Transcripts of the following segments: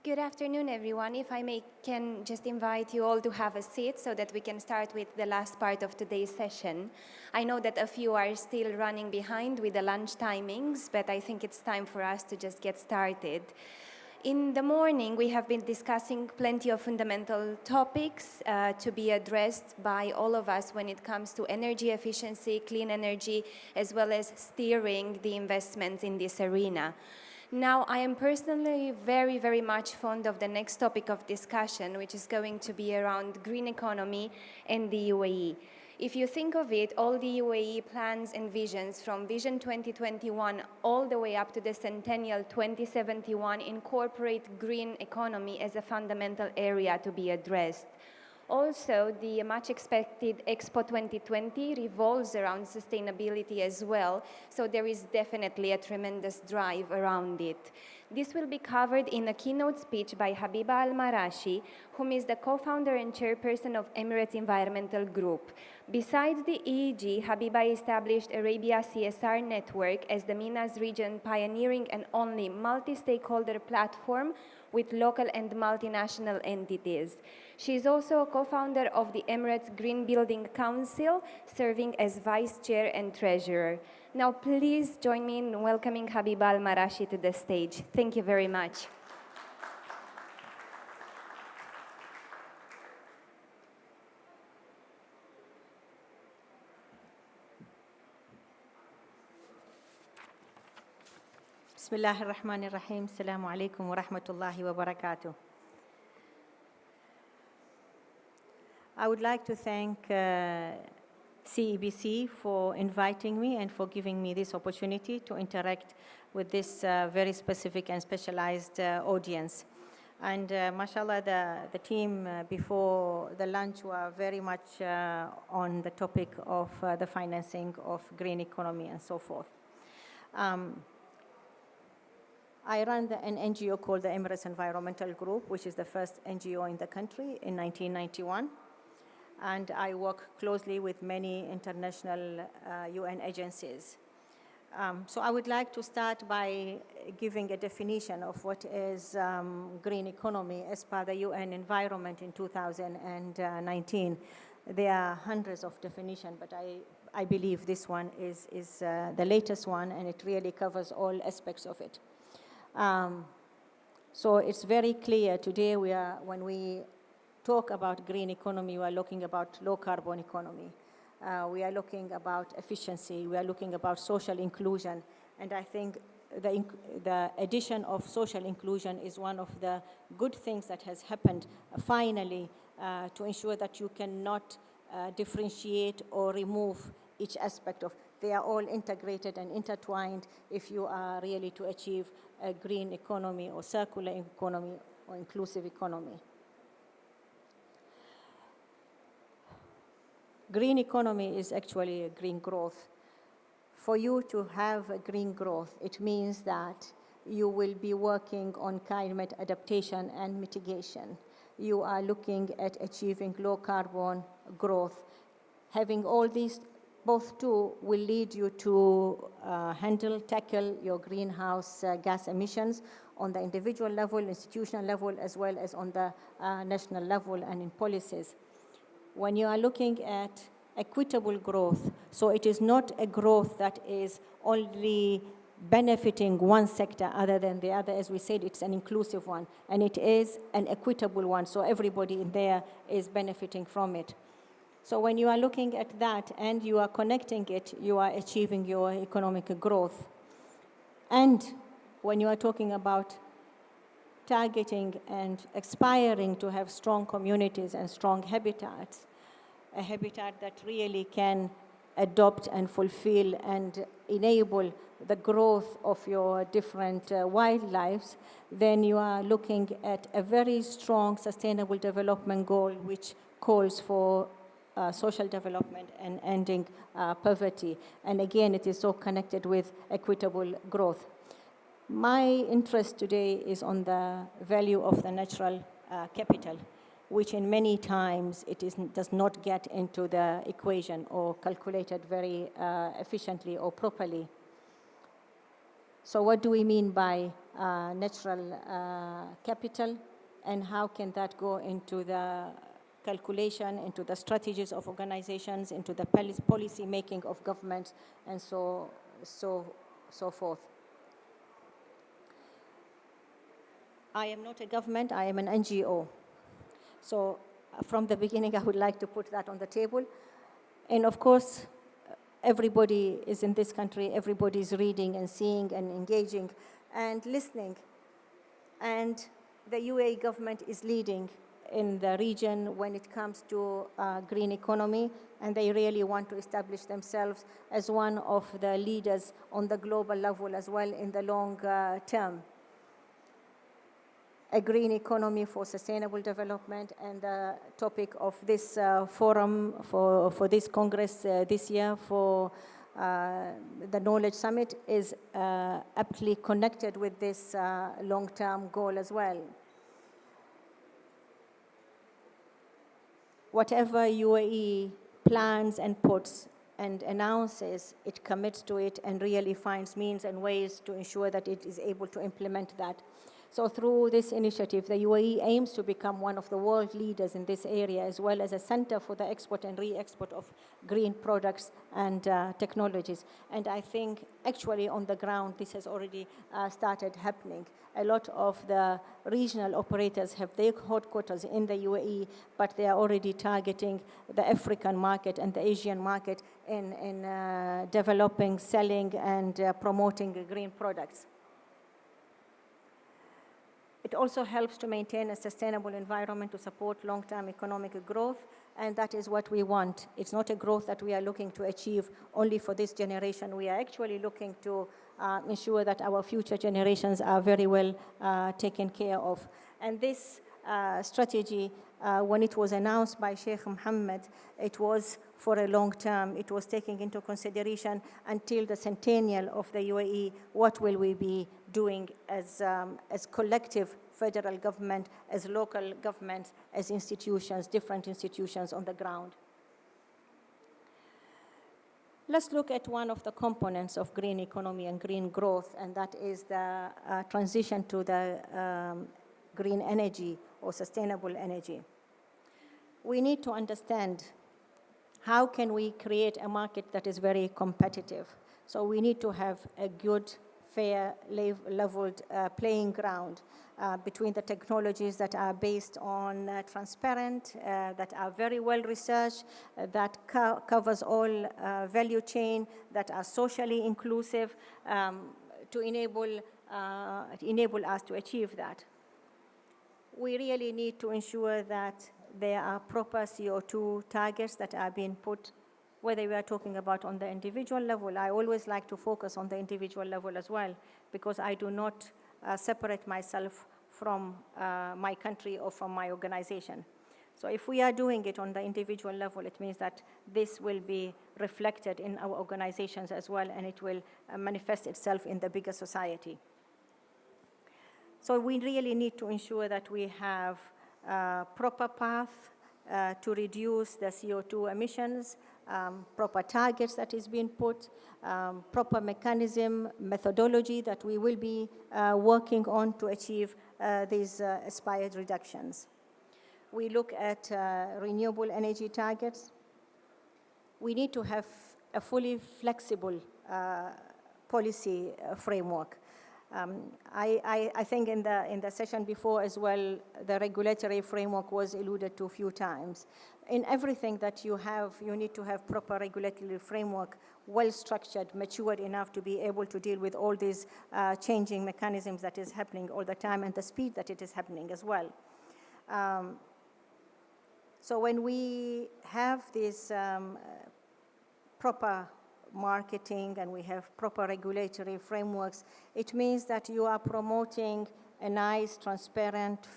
Good afternoon, everyone. If I can just invite you all to have a seat so that we can start with the last part of today's session. I know that a few are still running behind with the lunch timings, but I think it's time for us to just get started. In the morning, we have been discussing plenty of fundamental topics to be addressed by all of us when it comes to energy efficiency, clean energy, as well as steering the investments in this arena. Now, I am personally very, very much fond of the next topic of discussion, which is going to be around green economy and the UAE. If you think of it, all the UAE plans and visions from Vision 2021 all the way up to the Centennial 2071 incorporate green economy as a fundamental area to be addressed. Also, the much expected Expo 2020 revolves around sustainability as well, so there is definitely a tremendous drive around it. This will be covered in a keynote speech by Habiba Al-Marashi, whom is the co-founder and chairperson of Emirates Environmental Group. Besides the EEG, Habiba established Arabia CSR Network as the MENA's region pioneering and only multi-stakeholder platform with local and multinational entities. She is also a co-founder of the Emirates Green Building Council, serving as vice chair and treasurer. Now, please join me in welcoming Habiba Al-Marashi to the stage. Thank you very much. Bismillah ar-Rahman ar-Rahim. Assalamu alaikum wa rahmatullahi wa barakatuh. I would like to thank CEBC for inviting me and for giving me this opportunity to interact with this very specific and specialized audience. And mashallah, the team before the lunch were very much on the topic of the financing of green economy and so forth. I run an NGO called the Emirates Environmental Group, which is the first NGO in the country in 1991. And I work closely with many international UN agencies. So I would like to start by giving a definition of what is green economy as per the UN Environment in 2019. There are hundreds of definitions, but I believe this one is the latest one, and it really covers all aspects of it. So it's very clear today when we talk about green economy, we are looking about low carbon economy. We are looking about efficiency. We are looking about social inclusion. And I think the addition of social inclusion is one of the good things that has happened finally to ensure that you cannot differentiate or remove each aspect of. They are all integrated and intertwined if you are really to achieve a green economy or circular economy or inclusive economy. Green economy is actually a green growth. For you to have a green growth, it means that you will be working on climate adaptation and mitigation. You are looking at achieving low carbon growth. Having all these both two will lead you to tackle your greenhouse gas emissions on the individual level, institutional level, as well as on the national level and in policies. When you are looking at equitable growth, so it is not a growth that is only benefiting one sector other than the other. As we said, it's an inclusive one, and it is an equitable one, so everybody in there is benefiting from it. So when you are looking at that and you are connecting it, you are achieving your economic growth. And when you are talking about targeting and aspiring to have strong communities and strong habitats, a habitat that really can adopt and fulfill and enable the growth of your different wildlife, then you are looking at a very strong sustainable development goal which calls for social development and ending poverty. And again, it is so connected with equitable growth. My interest today is on the value of the natural capital, which in many times does not get into the equation or calculated very efficiently or properly. So what do we mean by natural capital, and how can that go into the calculation, into the strategies of organizations, into the policy making of governments, and so forth. I am not a government, I am an NGO. So from the beginning, I would like to put that on the table. And of course, everybody is in this country, everybody is reading and seeing and engaging and listening. And the UAE government is leading in the region when it comes to green economy, and they really want to establish themselves as one of the leaders on the global level as well in the long term. A green economy for sustainable development, and the topic of this forum for this Congress this year for the Knowledge Summit is aptly connected with this long-term goal as well. Whatever UAE plans and puts and announces, it commits to it and really finds means and ways to ensure that it is able to implement that. So through this initiative, the UAE aims to become one of the world leaders in this area, as well as a center for the export and re-export of green products and technologies. And I think actually on the ground, this has already started happening. A lot of the regional operators have their headquarters in the UAE, but they are already targeting the African market and the Asian market in developing, selling, and promoting green products. It also helps to maintain a sustainable environment to support long-term economic growth, and that is what we want. It's not a growth that we are looking to achieve only for this generation. We are actually looking to ensure that our future generations are very well taken care of. And this strategy, when it was announced by Sheikh Mohammed, it was for a long term. It was taking into consideration until the centennial of the UAE, what will we be doing as collective federal government, as local governments, as institutions, different institutions on the ground. Let's look at one of the components of green economy and green growth, and that is the transition to the green energy or sustainable energy. We need to understand how can we create a market that is very competitive. So we need to have a good, fair, leveled playing ground between the technologies that are based on transparent, that are very well researched, that covers all value chain, that are socially inclusive to enable us to achieve that. We really need to ensure that there are proper CO2 targets that are being put, whether we are talking about on the individual level. I always like to focus on the individual level as well, because I do not separate myself from my country or from my organization. So if we are doing it on the individual level, it means that this will be reflected in our organizations as well, and it will manifest itself in the bigger society. So we really need to ensure that we have a proper path to reduce the CO2 emissions, proper targets that is being put, proper mechanism, methodology that we will be working on to achieve these aspired reductions. We look at renewable energy targets. We need to have a fully flexible policy framework. I think in the session before as well, the regulatory framework was alluded to a few times. In everything that you have, you need to have proper regulatory framework, well-structured, matured enough to be able to deal with all these changing mechanisms that is happening all the time and the speed that it is happening as well. So when we have this proper marketing and we have proper regulatory frameworks, it means that you are promoting a nice, transparent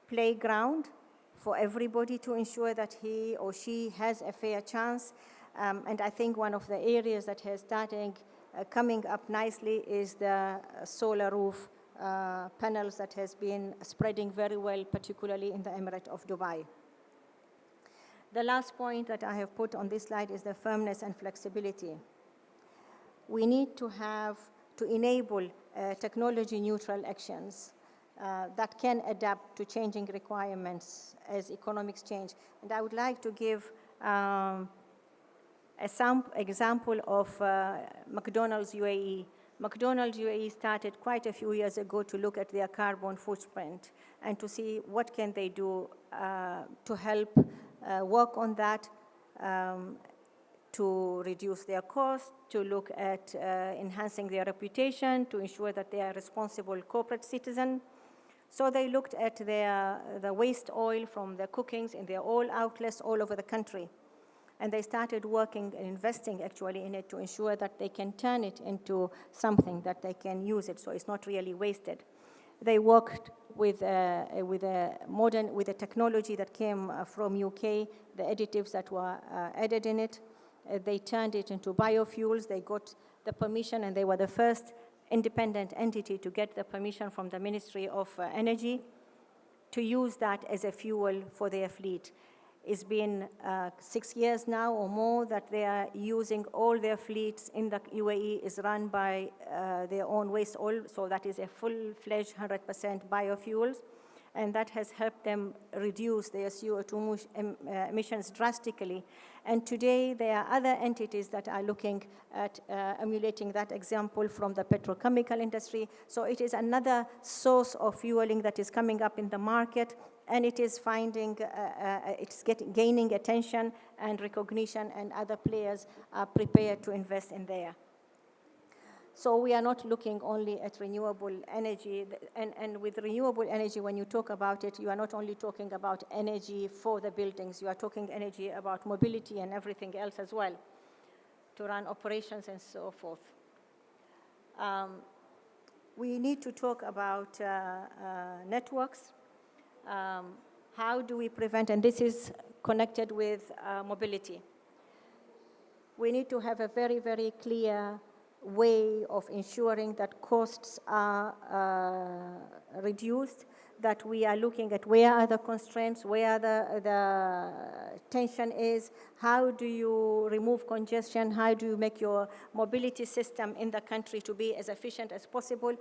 playground for everybody to ensure that he or she has a fair chance. And I think one of the areas that has started coming up nicely is the solar roof panels that has been spreading very well, particularly in the Emirate of Dubai. The last point that I have put on this slide is the firmness and flexibility. We need to have to enable technology-neutral actions that can adapt to changing requirements as economics change. And I would like to give a example of McDonald's UAE. McDonald's UAE started quite a few years ago to look at their carbon footprint and to see what can they do to help work on that, to reduce their costs, to look at enhancing their reputation, to ensure that they are a responsible corporate citizen. So they looked at the waste oil from their cookings in their all outlets all over the country. And they started working and investing actually in it to ensure that they can turn it into something that they can use it, so it's not really wasted. They worked with the technology that came from UK, the additives that were added in it. They turned it into biofuels. They got the permission, and they were the first independent entity to get the permission from the Ministry of Energy to use that as a fuel for their fleet. It's been 6 years now or more that they are using all their fleets in the UAE is run by their own waste oil, so that is a full-fledged 100% biofuels, and that has helped them reduce their CO2 emissions drastically. And today there are other entities that are looking at emulating that example from the petrochemical industry. So it is another source of fueling that is coming up in the market, and it is gaining attention and recognition, and other players are prepared to invest in there. So we are not looking only at renewable energy, and with renewable energy, when you talk about it, you are not only talking about energy for the buildings, you are talking energy about mobility and everything else as well, to run operations and so forth. We need to talk about networks. How do we prevent, and this is connected with mobility. We need to have a very, very clear way of ensuring that costs are reduced, that we are looking at where are the constraints, where the tension is, how do you remove congestion, how do you make your mobility system in the country to be as efficient as possible,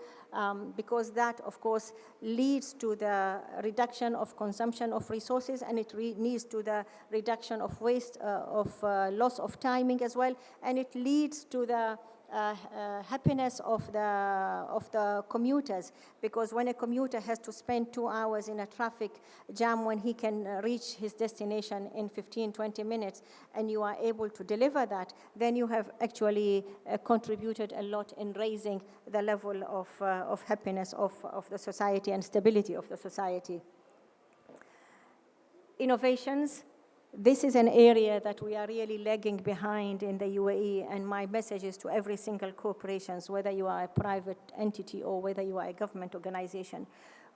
because that, of course, leads to the reduction of consumption of resources, and it leads to the reduction of waste, loss of timing as well, and it leads to the happiness of the commuters, because when a commuter has to spend 2 hours in a traffic jam when he can reach his destination in 15-20 minutes, and you are able to deliver that, then you have actually contributed a lot in raising the level of happiness of the society and stability of the society. Innovations. This is an area that we are really lagging behind in the UAE, and my message is to every single corporation, whether you are a private entity or whether you are a government organization.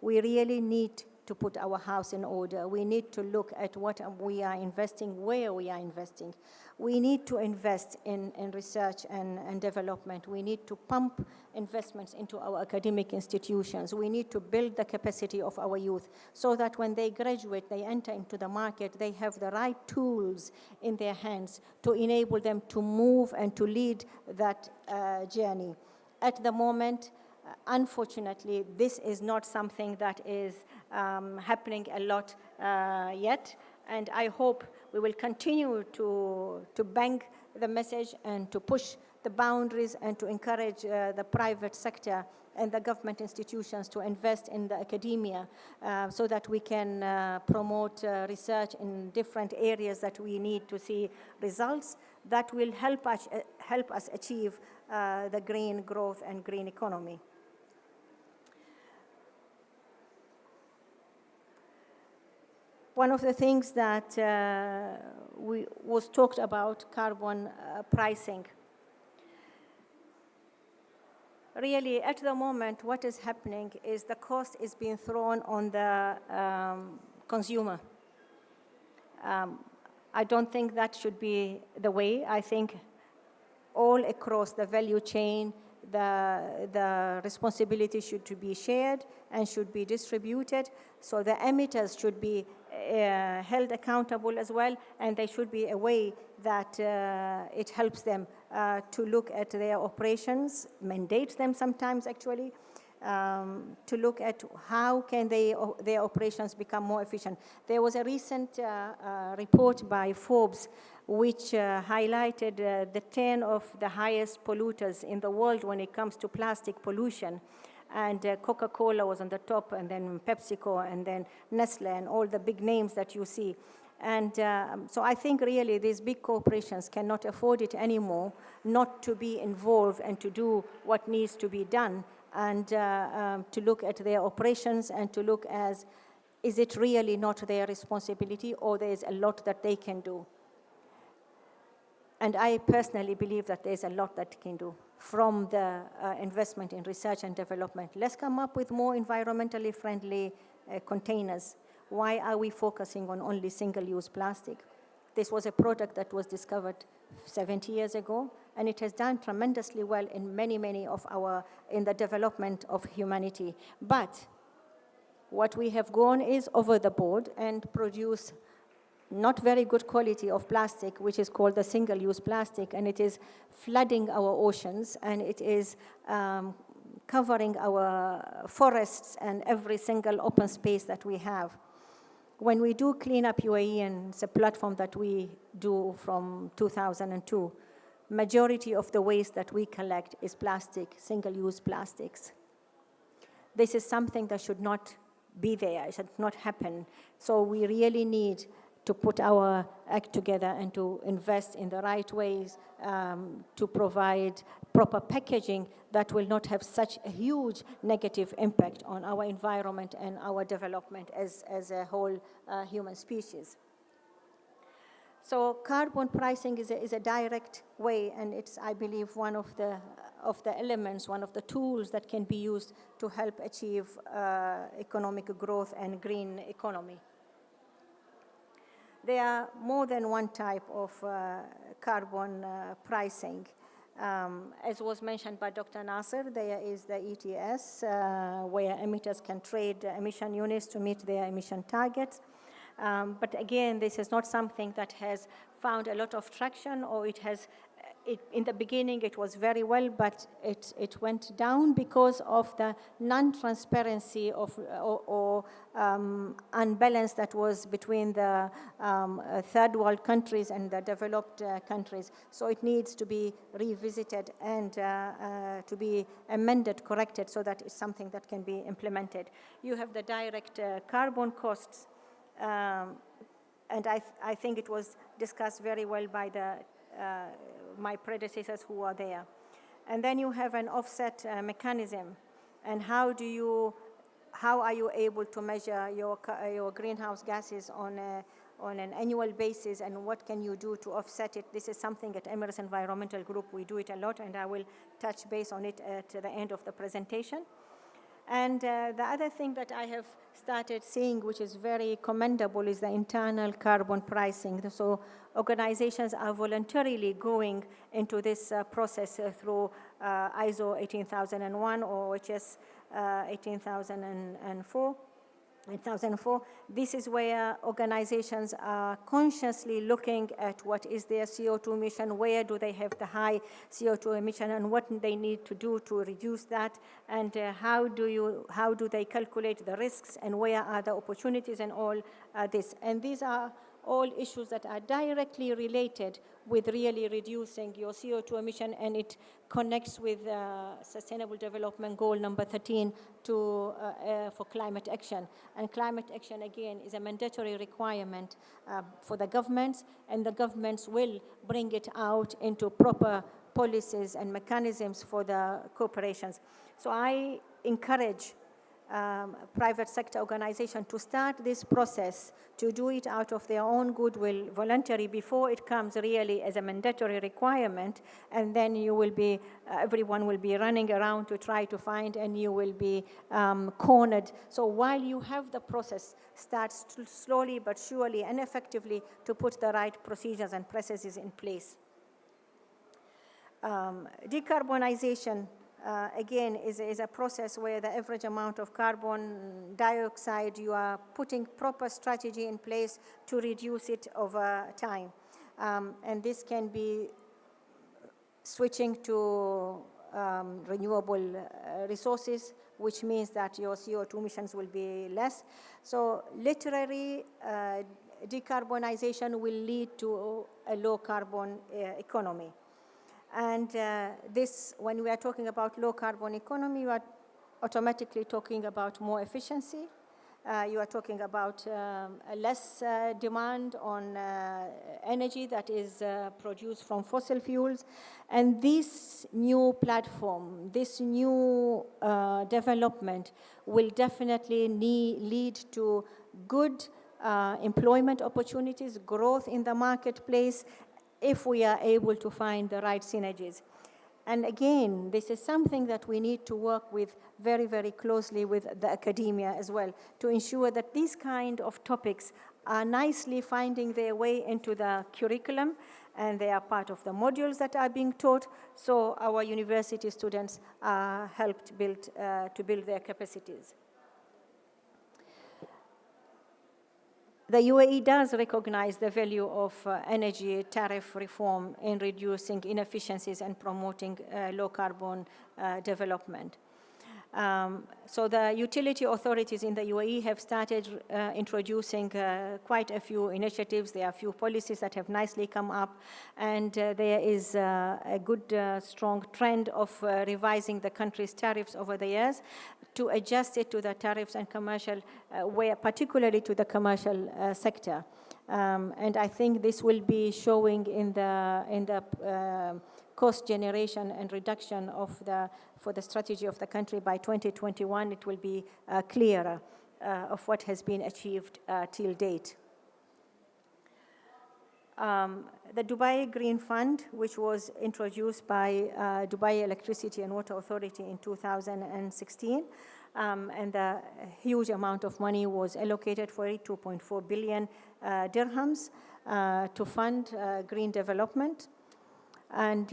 We really need to put our house in order. We need to look at what we are investing, where we are investing. We need to invest in research and development. We need to pump investments into our academic institutions. We need to build the capacity of our youth so that when they graduate, they enter into the market, they have the right tools in their hands to enable them to move and to lead that journey. At the moment, unfortunately, this is not something that is happening a lot yet, and I hope we will continue to bang the message and to push the boundaries and to encourage the private sector and the government institutions to invest in the academia so that we can promote research in different areas that we need to see results that will help us achieve the green growth and green economy. One of the things that was talked about, carbon pricing. Really, at the moment, what is happening is the cost is being thrown on the consumer. I don't think that should be the way. I think all across the value chain, the responsibility should be shared and should be distributed. So the emitters should be held accountable as well, and there should be a way that it helps them to look at their operations, mandates them sometimes actually, to look at how can their operations become more efficient. There was a recent report by Forbes which highlighted the 10 of the highest polluters in the world when it comes to plastic pollution. And Coca-Cola was on the top, and then PepsiCo, and then Nestle, and all the big names that you see. And so I think really these big corporations cannot afford it anymore not to be involved and to do what needs to be done, and to look at their operations and to look as, is it really not their responsibility, or there's a lot that they can do? And I personally believe that there's a lot that can do from the investment in research and development. Let's come up with more environmentally friendly containers. Why are we focusing on only single-use plastic? This was a product that was discovered 70 years ago, and it has done tremendously well in many of in the development of humanity. But what we have gone is over the board and produce not very good quality of plastic, which is called the single-use plastic, and it is flooding our oceans, and it is covering our forests and every single open space that we have. When we do Clean Up UAE, and it's a platform that we do from 2002, majority of the waste that we collect is plastic, single-use plastics. This is something that should not be there, it should not happen. So we really need to put our act together and to invest in the right ways, to provide proper packaging that will not have such a huge negative impact on our environment and our development as a whole human species. So carbon pricing is a direct way, and it's, I believe, one of the elements, one of the tools that can be used to help achieve economic growth and green economy. There are more than one type of carbon pricing. As was mentioned by Dr. Nasser, there is the ETS, where emitters can trade emission units to meet their emission targets. But again, this is not something that has found a lot of traction, or in the beginning it was very well, but it went down because of the non-transparency or unbalance that was between the third world countries and the developed countries. So it needs to be revisited and to be amended, corrected, so that it's something that can be implemented. You have the direct carbon costs, and I think it was discussed very well by my predecessors who are there. And then you have an offset mechanism, and how are you able to measure your greenhouse gases on an annual basis, and what can you do to offset it? This is something at Emirates Environmental Group, we do it a lot, and I will touch base on it at the end of the presentation. And the other thing that I have started seeing, which is very commendable, is the internal carbon pricing. So organizations are voluntarily going into this process through ISO 18001 or OHS 18004. This is where organizations are consciously looking at what is their CO2 emission, where do they have the high CO2 emission, and what they need to do to reduce that, and how do they calculate the risks, and where are the opportunities, and all this. And these are all issues that are directly related with really reducing your CO2 emission, and it connects with Sustainable Development Goal number 13 for climate action. And climate action, again, is a mandatory requirement for the governments, and the governments will bring it out into proper policies and mechanisms for the corporations. So I encourage private sector organization to start this process, to do it out of their own goodwill, voluntary, before it comes really as a mandatory requirement, and then you will be, everyone will be running around to try to find, and you will be cornered. So while you have the process, start slowly but surely and effectively to put the right procedures and processes in place. Decarbonization, again, is a process where the average amount of carbon dioxide, you are putting proper strategy in place to reduce it over time. And this can be switching to renewable resources, which means that your CO2 emissions will be less. So literally, decarbonization will lead to a low carbon economy. And this, when we are talking about low carbon economy, we are automatically talking about more efficiency. You are talking about less demand on energy that is produced from fossil fuels. And this new platform, this new development will definitely lead to good employment opportunities, growth in the marketplace, if we are able to find the right synergies. And again, this is something that we need to work with very, very closely with the academia as well, to ensure that these kind of topics are nicely finding their way into the curriculum, and they are part of the modules that are being taught, so our university students are helped to build their capacities. The UAE does recognize the value of energy tariff reform in reducing inefficiencies and promoting low carbon development. So the utility authorities in the UAE have started introducing quite a few initiatives. There are a few policies that have nicely come up, and there is a good, strong trend of revising the country's tariffs over the years to adjust it to the tariffs and commercial, particularly to the commercial sector. And I think this will be showing in the cost generation and reduction for the strategy of the country. By 2021, it will be clearer of what has been achieved till date. The Dubai Green Fund, which was introduced by Dubai Electricity and Water Authority in 2016, and a huge amount of money was allocated for it, 2.4 billion dirhams, to fund green development. And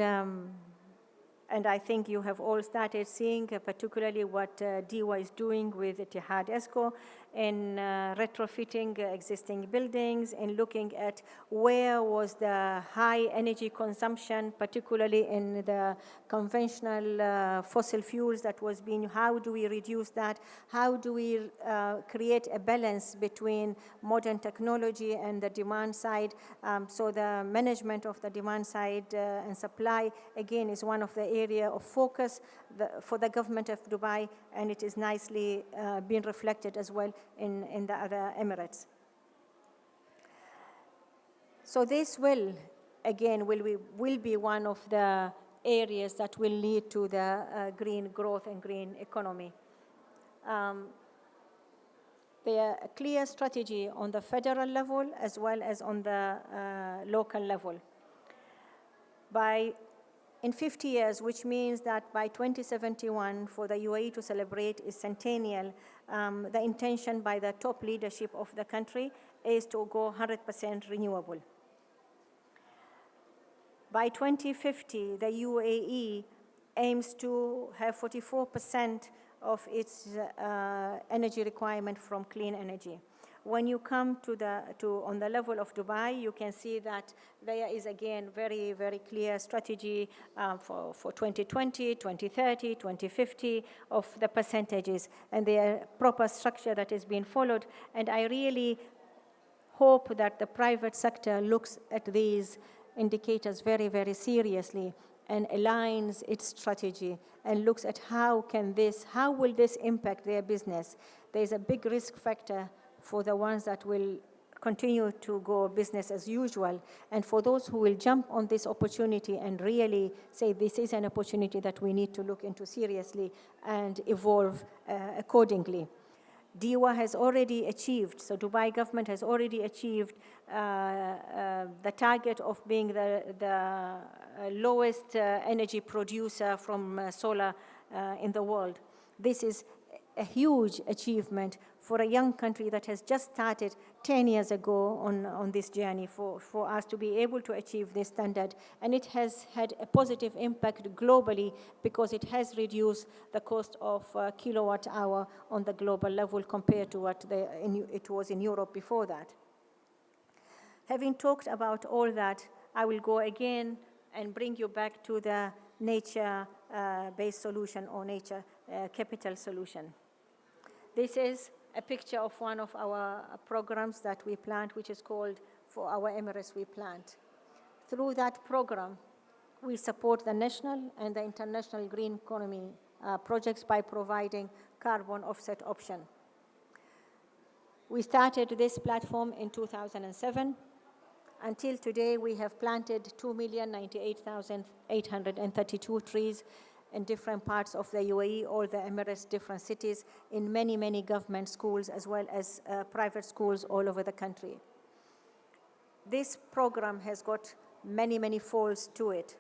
I think you have all started seeing particularly what DEWA is doing with Etihad ESCO in retrofitting existing buildings and looking at where was the high energy consumption, particularly in the conventional fossil fuels that was being, how do we reduce that? How do we create a balance between modern technology and the demand side? So the management of the demand side and supply, again, is one of the area of focus for the government of Dubai, and it is nicely being reflected as well in the other Emirates. So this will, again, will be one of the areas that will lead to the green growth and green economy. There are a clear strategy on the federal level as well as on the local level. In 50 years, which means that by 2071, for the UAE to celebrate its centennial, the intention by the top leadership of the country is to go 100% renewable. By 2050, the UAE aims to have 44% of its energy requirement from clean energy. When you come on the level of Dubai, you can see that there is, again, very, very clear strategy for 2020, 2030, 2050 of the percentages, and the proper structure that is being followed. And I really hope that the private sector looks at these indicators very, very seriously and aligns its strategy and looks at how will this impact their business. There's a big risk factor for the ones that will continue to go business as usual, and for those who will jump on this opportunity and really say this is an opportunity that we need to look into seriously and evolve accordingly. DEWA has already achieved, so Dubai government has already achieved the target of being the lowest energy producer from solar in the world. This is a huge achievement for a young country that has just started 10 years ago on this journey for us to be able to achieve this standard. And it has had a positive impact globally because it has reduced the cost of kilowatt hour on the global level compared to what it was in Europe before that. Having talked about all that, I will go again and bring you back to the nature-based solution or nature capital solution. This is a picture of one of our programs that we plant, which is called For Our Emirates We Plant. Through that program, we support the national and the international green economy projects by providing carbon offset option. We started this platform in 2007. Until today, we have planted 2,098,832 trees in different parts of the UAE, all the Emirates, different cities, in many, many government schools, as well as private schools all over the country. This program has got many, many folds to it.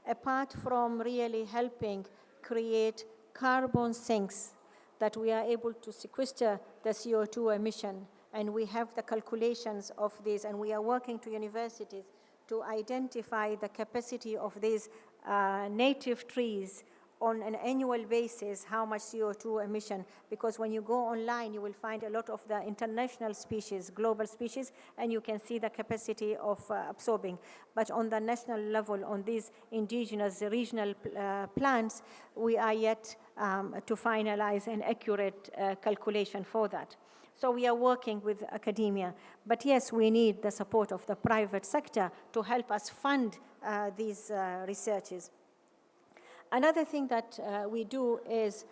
Apart from really helping create carbon sinks that we are able to sequester the CO2 emission, and we have the calculations of this, and we are working to universities to identify the capacity of these native trees on an annual basis, how much CO2 emission, because when you go online, you will find a lot of the international species, global species, and you can see the capacity of absorbing. But on the national level, on these indigenous regional plants, we are yet to finalize an accurate calculation for that. So we are working with academia. But yes, we need the support of the private sector to help us fund these researches. Another thing that we do is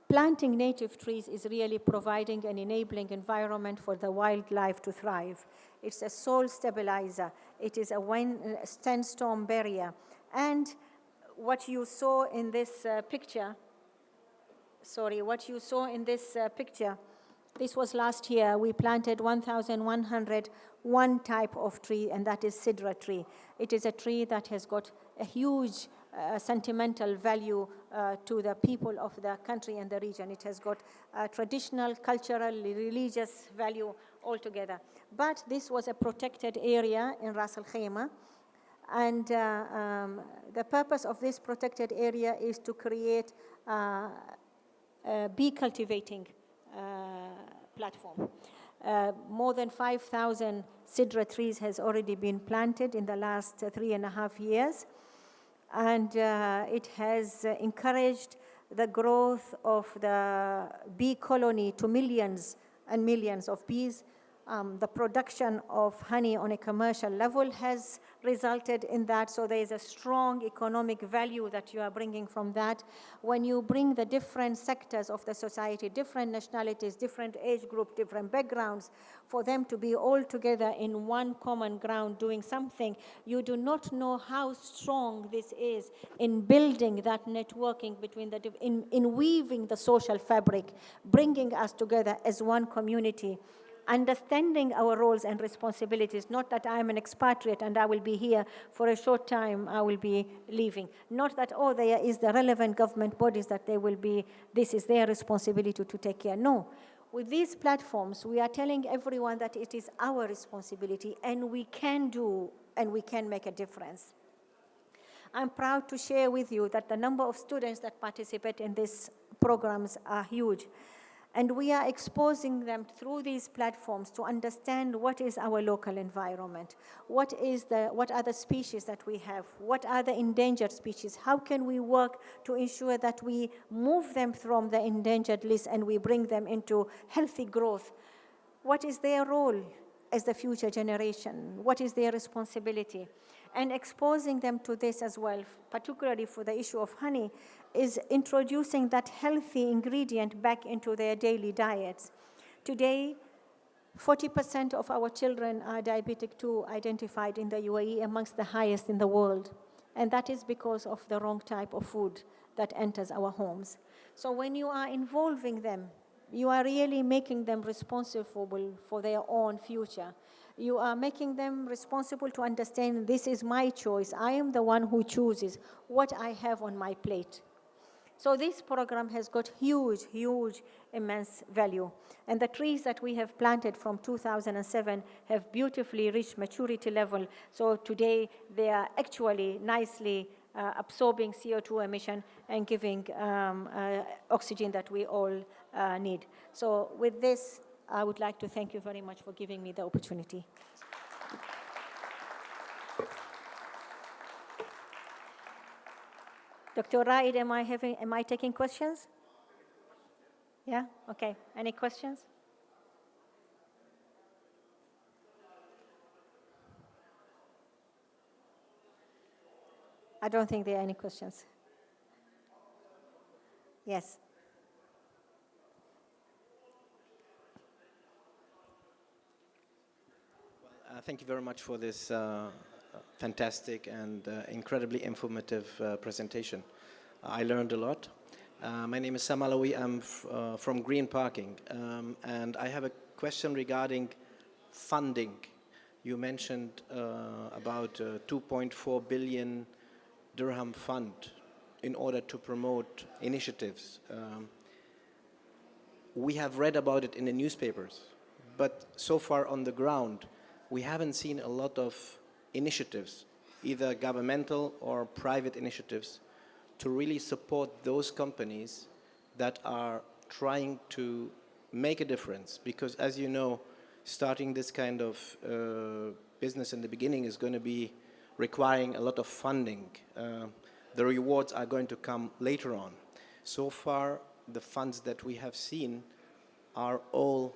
planting native trees is really providing an enabling environment for the wildlife to thrive. It's a soil stabilizer. It is a sandstorm barrier. And what you saw in this picture, this was last year. We planted 1,101 type of tree, and that is Sidra tree. It is a tree that has got a huge sentimental value to the people of the country and the region. It has got traditional, cultural, religious value altogether. But this was a protected area in Ras Al Khaimah. And the purpose of this protected area is to create a bee cultivating platform. More than 5,000 Sidra trees has already been planted in the last 3.5 years. And it has encouraged the growth of the bee colony to millions and millions of bees. The production of honey on a commercial level has resulted in that, so there is a strong economic value that you are bringing from that. When you bring the different sectors of the society, different nationalities, different age group, different backgrounds, for them to be all together in one common ground doing something, you do not know how strong this is in building that networking between the, in weaving the social fabric, bringing us together as one community. Understanding our roles and responsibilities, not that I'm an expatriate and I will be here for a short time, I will be leaving. Not that, oh, there is the relevant government bodies that they will be, this is their responsibility to take care. No. With these platforms, we are telling everyone that it is our responsibility and we can do and we can make a difference. I'm proud to share with you that the number of students that participate in these programs are huge. And we are exposing them through these platforms to understand what is our local environment, what are the species that we have, what are the endangered species, how can we work to ensure that we move them from the endangered list and we bring them into healthy growth. What is their role as the future generation? What is their responsibility? And exposing them to this as well, particularly for the issue of honey, is introducing that healthy ingredient back into their daily diets. Today, 40% of our children are diabetic 2 identified in the UAE, amongst the highest in the world. And that is because of the wrong type of food that enters our homes. So when you are involving them, you are really making them responsible for their own future. You are making them responsible to understand this is my choice. I am the one who chooses what I have on my plate. So this program has got huge, immense value. And the trees that we have planted from 2007 have beautifully reached maturity level. So today they are actually nicely absorbing CO2 emission and giving oxygen that we all need. So with this, I would like to thank you very much for giving me the opportunity. Dr. Raid, am I taking questions? Yeah, okay. Any questions? I don't think there are any questions. Yes. Thank you very much for this fantastic and incredibly informative presentation. I learned a lot. My name is Sam Alawi. I'm from Green Parking, and I have a question regarding funding. You mentioned about 2.4 billion dirham fund in order to promote initiatives. We have read about it in the newspapers, but so far on the ground, we haven't seen a lot of initiatives, either governmental or private initiatives, to really support those companies that are trying to make a difference. Because as you know, starting this kind of business in the beginning is going to be requiring a lot of funding. The rewards are going to come later on. So far, the funds that we have seen are all,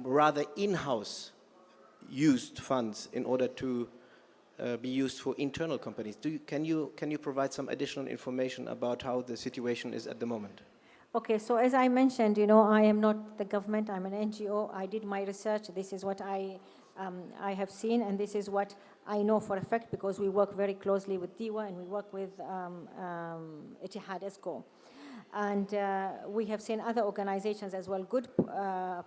rather in-house used funds in order to be used for internal companies. Can you provide some additional information about how the situation is at the moment? Okay, so as I mentioned, I am not the government, I'm an NGO. I did my research. This is what I have seen, and this is what I know for a fact because we work very closely with DIWA and we work with Etihad ESCO. And we have seen other organizations as well, good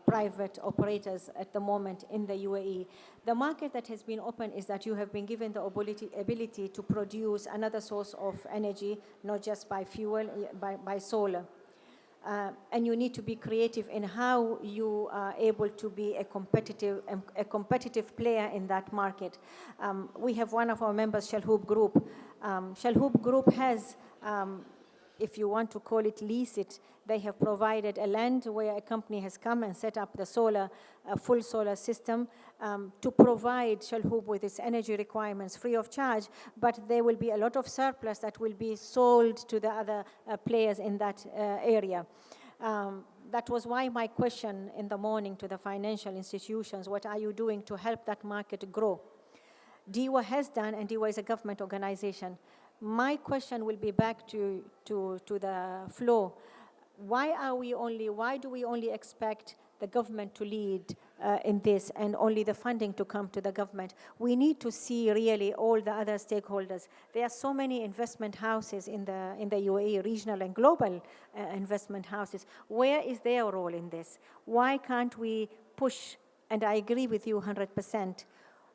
private operators at the moment in the UAE. The market that has been open is that you have been given the ability to produce another source of energy, not just by fuel, by solar. And you need to be creative in how you are able to be a competitive player in that market. We have one of our members, Shalhoub Group. Shalhoub Group has, if you want to call it, lease it, they have provided a land where a company has come and set up the full solar system to provide Shalhoub with its energy requirements free of charge, but there will be a lot of surplus that will be sold to the other players in that area. That was why my question in the morning to the financial institutions, what are you doing to help that market grow? DIWA has done, and DIWA is a government organization. My question will be back to the floor. Why do we only expect the government to lead in this and only the funding to come to the government? We need to see really all the other stakeholders. There are so many investment houses in the UAE, regional and global investment houses. Where is their role in this? Why can't we push? And I agree with you 100%.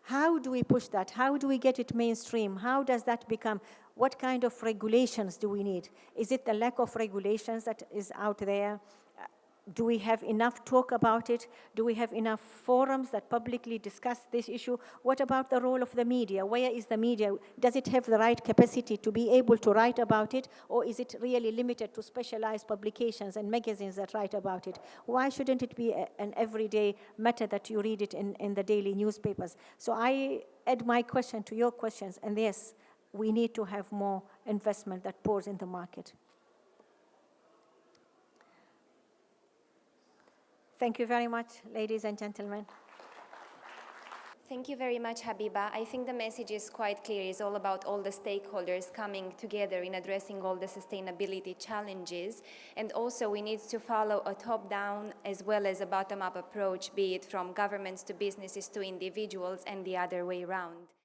How do we push that? How do we get it mainstream? How does that become? What kind of regulations do we need? Is it the lack of regulations that is out there? Do we have enough talk about it? Do we have enough forums that publicly discuss this issue? What about the role of the media? Where is the media? Does it have the right capacity to be able to write about it? Or is it really limited to specialized publications and magazines that write about it? Why shouldn't it be an everyday matter that you read it in the daily newspapers? So I add my question to your questions, and yes, we need to have more investment that pours in the market. Thank you very much, ladies and gentlemen. Thank you very much, Habiba. I think the message is quite clear. It's all about all the stakeholders coming together in addressing all the sustainability challenges. And also we need to follow a top-down as well as a bottom-up approach, be it from governments to businesses to individuals and the other way around.